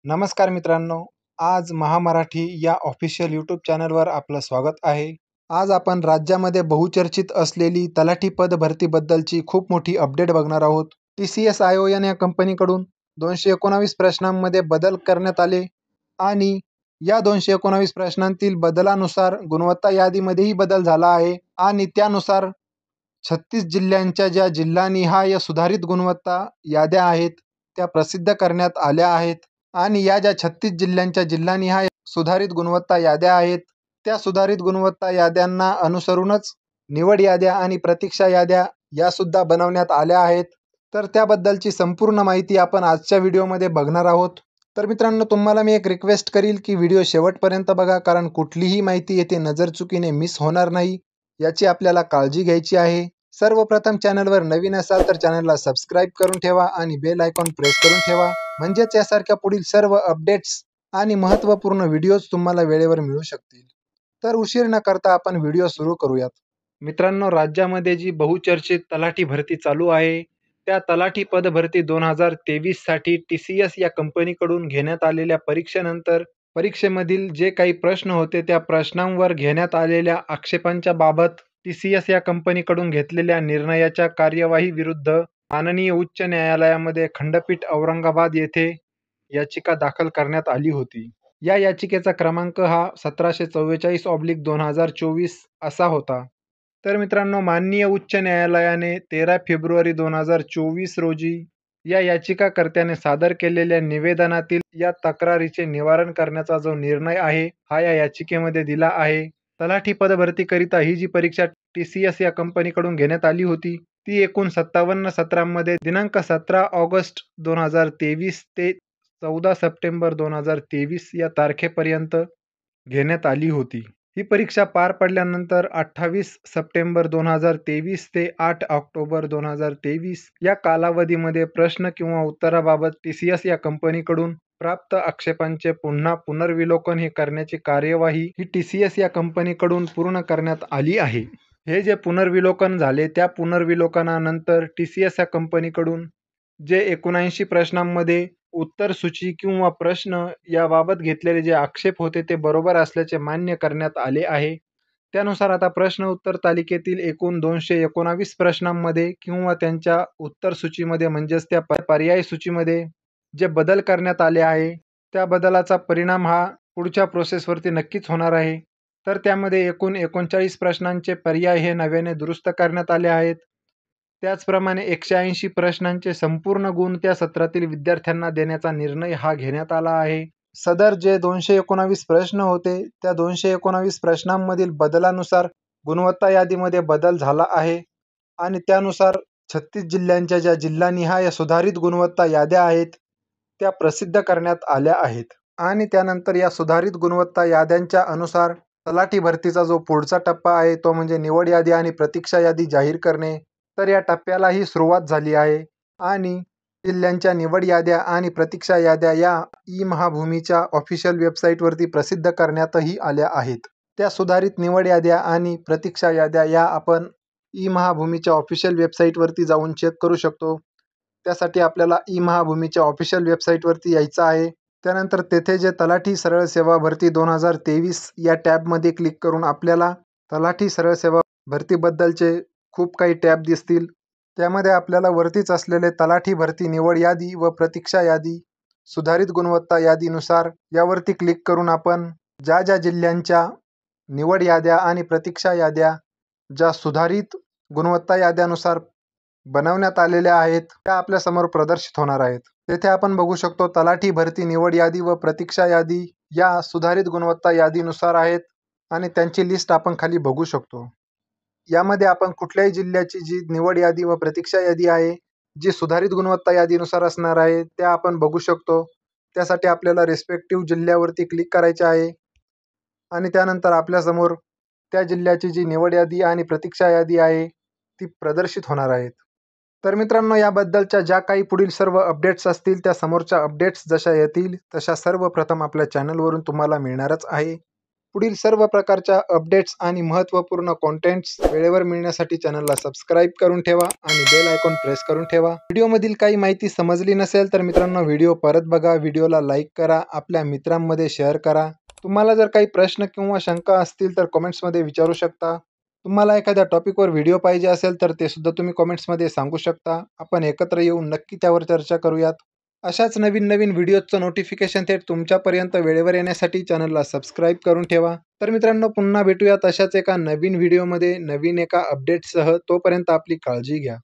नमस्कार मित्रांनो, आज महामराठी या ऑफिशियल यूट्यूब चॅनलवर आपलं स्वागत आहे. आज आपण राज्यामध्ये बहुचर्चित असलेली तलाठी पद भरतीबद्दलची खूप मोठी अपडेट बघणार आहोत. TCS ION या कंपनीकडून 219 प्रश्नांमध्ये बदल करण्यात आले आणि या 219 प्रश्नांतील बदलानुसार गुणवत्ता यादीमध्येही बदल झाला आहे आणि त्यानुसार 36 जिल्ह्यांच्या ज्या जिल्हानिहाय सुधारित गुणवत्ता याद्या आहेत, त्या प्रसिद्ध करण्यात आल्या आहेत. आणि या ज्या 36 जिल्ह्यांच्या जिल्हानिहाय सुधारित गुणवत्ता याद्या आहेत, त्या सुधारित गुणवत्ता याद्यांना अनुसरूनच निवड याद्या आणि प्रतीक्षा याद्या यासुद्धा बनवण्यात आल्या आहेत. तर त्याबद्दलची संपूर्ण माहिती आपण आजच्या व्हिडिओमध्ये बघणार आहोत. तर मित्रांनो, तुम्हाला मी एक रिक्वेस्ट करील की व्हिडिओ शेवटपर्यंत बघा, कारण कुठलीही माहिती येथे नजरचुकीने मिस होणार नाही, याची आपल्याला काळजी घ्यायची आहे. सर्वप्रथम चॅनलवर नवीन असाल तर चॅनलला सबस्क्राईब करून ठेवा आणि बेल आयकॉन प्रेस करून ठेवा, म्हणजेच यासारख्या पुढील सर्व अपडेट्स आणि महत्त्वपूर्ण व्हिडिओज तुम्हाला वेळेवर मिळू शकतील. तर उशीर न करता आपण व्हिडिओ सुरू करूयात. मित्रांनो, राज्यामध्ये जी बहुचर्चित तलाठी भरती चालू आहे, त्या तलाठी पद भरती 2023 साठी TCS या कंपनीकडून घेण्यात आलेल्या परीक्षेनंतर परीक्षेमधील जे काही प्रश्न होते, त्या प्रश्नांवर घेण्यात आलेल्या आक्षेपांच्या बाबत TCS या कंपनीकडून घेतलेल्या निर्णयाच्या कार्यवाही विरुद्ध माननीय उच्च न्यायालयामध्ये खंडपीठ औरंगाबाद येथे याचिका दाखल करण्यात आली होती. या याचिकेचा क्रमांक हा 1744/2024 असा होता. तर मित्रांनो, माननीय उच्च न्यायालयाने 13 फेब्रुवारी 2024 रोजी या याचिकाकर्त्याने सादर केलेल्या निवेदनातील या तक्रारीचे निवारण करण्याचा जो निर्णय आहे, हा या याचिकेमध्ये दिला आहे. तलाठी पदभरतीकरिता ही जी परीक्षा TCS या कंपनीकडून घेण्यात आली होती, ती एकूण 57 सत्रांमध्ये दिनांक 17 ऑगस्ट 2023 ते 14 सप्टेंबर 2023 या तारखेपर्यंत घेण्यात आली होती. ही परीक्षा पार पडल्यानंतर 28 सप्टेंबर 2023 ते 8 ऑक्टोबर 2023 या कालावधीमध्ये प्रश्न किंवा उत्तराबाबत TCS या कंपनीकडून प्राप्त आक्षेपांचे पुन्हा पुनर्विलोकन ही करण्याची कार्यवाही ही TCS या कंपनीकडून पूर्ण करण्यात आली आहे. हे जे पुनर्विलोकन झाले, त्या पुनर्विलोकनानंतर TCS या कंपनीकडून जे 79 प्रश्नांमध्ये उत्तरसूची किंवा प्रश्न याबाबत घेतलेले जे आक्षेप होते, ते बरोबर असल्याचे मान्य करण्यात आले आहे. त्यानुसार आता प्रश्न उत्तर तालिकेतील एकूण 219 प्रश्नांमध्ये किंवा त्यांच्या उत्तरसूचीमध्ये, म्हणजेच त्या पर्यायी सूचीमध्ये जे बदल करण्यात आले आहे, त्या बदलाचा परिणाम हा पुढच्या प्रोसेसवरती नक्कीच होणार आहे. तर त्यामध्ये एकूण 39 प्रश्नांचे पर्याय हे नव्याने दुरुस्त करण्यात आले आहेत. त्याचप्रमाणे 180 प्रश्नांचे संपूर्ण गुण त्या सत्रातील विद्यार्थ्यांना देण्याचा निर्णय हा घेण्यात आला आहे. सदर जे 219 प्रश्न होते, त्या 219 प्रश्नांमधील बदलानुसार गुणवत्ता यादीमध्ये बदल झाला आहे आणि त्यानुसार 36 जिल्ह्यांच्या ज्या जिल्हानिहाय सुधारित गुणवत्ता याद्या आहेत, त्या प्रसिद्ध करण्यात आल्या आहेत. आणि त्यानंतर या सुधारित गुणवत्ता याद्यांच्या अनुसार तलाठी भरतीचा जो पुढचा टप्पा आहे, तो म्हणजे निवड यादी आणि प्रतीक्षा यादी जाहीर करणे. तर या टप्प्यालाही सुरुवात झाली आहे आणि जिल्ह्यांच्या निवड याद्या आणि प्रतीक्षा याद्या या ई-महाभूमीच्या ऑफिशियल वेबसाईटवरती प्रसिद्ध करण्यातही आल्या आहेत. त्या सुधारित निवड याद्या आणि प्रतीक्षा याद्या या आपण ई-महाभूमीच्या ऑफिशियल वेबसाईटवरती जाऊन चेक करू शकतो. त्यासाठी आपल्याला ई-महाभूमीच्या ऑफिशियल वेबसाईटवरती यायचं आहे. त्यानंतर तेथे जे तलाठी सरळ सेवा भरती 2023 या टॅबमध्ये क्लिक करून आपल्याला तलाठी सरळ सेवा भरतीबद्दलचे खूप काही टॅब दिसतील. त्यामध्ये आपल्याला वरतीच असलेले तलाठी भरती निवड यादी व प्रतीक्षा यादी सुधारित गुणवत्ता यादीनुसार यावरती क्लिक करून आपण ज्या ज्या जिल्ह्यांच्या निवड याद्या आणि प्रतीक्षा याद्या ज्या सुधारित गुणवत्ता याद्यानुसार बनवण्यात आलेल्या आहेत, त्या आपल्यासमोर प्रदर्शित होणार आहेत. तेथे आपण बघू शकतो तलाठी भरती निवड यादी व प्रतीक्षा यादी या सुधारित गुणवत्ता यादीनुसार आहेत आणि त्यांची लिस्ट आपण खाली बघू शकतो. यामध्ये आपण कुठल्याही जिल्ह्याची जी निवड यादी व प्रतीक्षा यादी आहे, जी सुधारित गुणवत्ता यादीनुसार असणार आहे, त्या आपण बघू शकतो. त्यासाठी आपल्याला रिस्पेक्टिव्ह जिल्ह्यावरती क्लिक करायचे आहे आणि त्यानंतर आपल्यासमोर त्या जिल्ह्याची जी निवड यादी आणि प्रतीक्षा यादी आहे, ती प्रदर्शित होणार आहेत. तर मित्रांनो, याबद्दलच्या ज्या काही पुढील सर्व अपडेट्स असतील, त्या समोरच्या अपडेट्स जशा येतील तशा सर्वप्रथम आपल्या चॅनलवरून तुम्हाला मिळणारच आहे. पुढील सर्व प्रकारच्या अपडेट्स आणि महत्त्वपूर्ण कॉन्टेंट्स वेळेवर मिळण्यासाठी चॅनलला सबस्क्राईब करून ठेवा आणि बेल आयकॉन प्रेस करून ठेवा. व्हिडिओमधील काही माहिती समजली नसेल तर मित्रांनो व्हिडिओ परत बघा, व्हिडिओला लाईक करा, आपल्या मित्रांमध्ये शेअर करा. तुम्हाला जर काही प्रश्न किंवा शंका असतील तर कमेंट्समध्ये विचारू शकता. तुम्हाला एखाद्या टॉपिकवर व्हिडिओ पाहिजे असेल तर ते सुद्धा तुम्ही कमेंट्समध्ये सांगू शकता. आपण एकत्र येऊन नक्की त्यावर चर्चा करूयात. अशाच नवीन नवीन व्हिडिओचं नोटिफिकेशन थेट तुमच्यापर्यंत वेळेवर येण्यासाठी चॅनलला सबस्क्राईब करून ठेवा. तर मित्रांनो पुन्हा भेटूयात अशाच एका नवीन व्हिडिओमध्ये नवीन एका अपडेटसह. तोपर्यंत आपली काळजी घ्या.